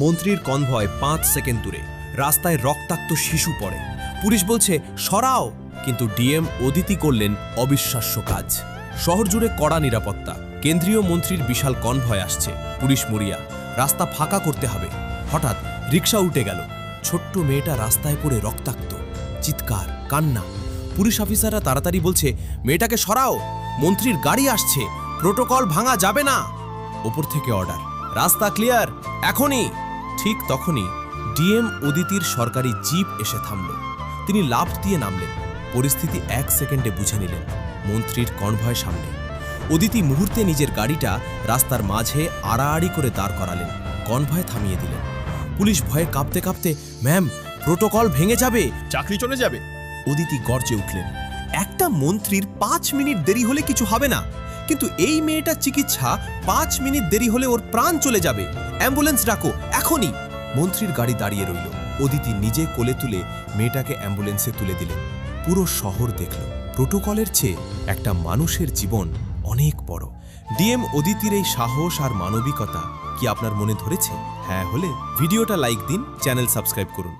মন্ত্রীর convoy 5 second দূরে। রাস্তায় রক্তাক্ত শিশু পড়ে। পুলিশ বলছে সরাও, কিন্তু ডিএম অদিতি করলেন অবিশ্বাস্য কাজ। শহর জুড়ে কড়া নিরাপত্তা। কেন্দ্রীয় মন্ত্রীর বিশাল কনভয় আসছে। পুলিশ মরিয়া, রাস্তা ফাঁকা করতে হবে। হঠাৎ রিকশা উঠে গেল। ছোট্ট মেয়েটা রাস্তায় পড়ে রক্তাক্ত, চিৎকার, কান্না। পুলিশ অফিসাররা তাড়াতাড়ি বলছে মেয়েটাকে সরাও, মন্ত্রীর গাড়ি আসছে, প্রোটোকল ভাঙা যাবে না। ওপর থেকে অর্ডার, রাস্তা ক্লিয়ার এখনই। ঠিক তখনই ডিএম অদিতির সরকারি জিপ এসে থামল। তিনি লাফ দিয়ে নামলেন। পরিস্থিতি 1 সেকেন্ডে বুঝে নিলেন। মন্ত্রীর কনভয় সামনে। অদিতি মুহূর্তে নিজের গাড়িটা রাস্তার মাঝে আড়াআড়ি করে দাঁড় করালেন। কনভয় থামিয়ে দিলেন। পুলিশ ভয়ে কাঁপতে কাঁপতে, ম্যাম, প্রোটোকল ভেঙে যাবে, চাকরি চলে যাবে। অদিতি গর্জে উঠলেন। একটা মন্ত্রীর 5 মিনিট দেরি হলে কিছু হবে না, কিন্তু এই মেয়েটার চিকিৎসা 5 মিনিট দেরি হলে ওর প্রাণ চলে যাবে। অ্যাম্বুলেন্স ডাকো এখনই। মন্ত্রীর গাড়ি দাঁড়িয়ে রইল। অদিতি নিজে কোলে তুলে মেয়েটাকে অ্যাম্বুলেন্সে তুলে দিলেন। পুরো শহর দেখল প্রোটোকলের চেয়ে একটা মানুষের জীবন অনেক বড়। ডিএম অদিতির এই সাহস আর মানবিকতা কি আপনার মনে ধরেছে? হ্যাঁ হলে ভিডিওটা লাইক দিন, চ্যানেল সাবস্ক্রাইব করুন।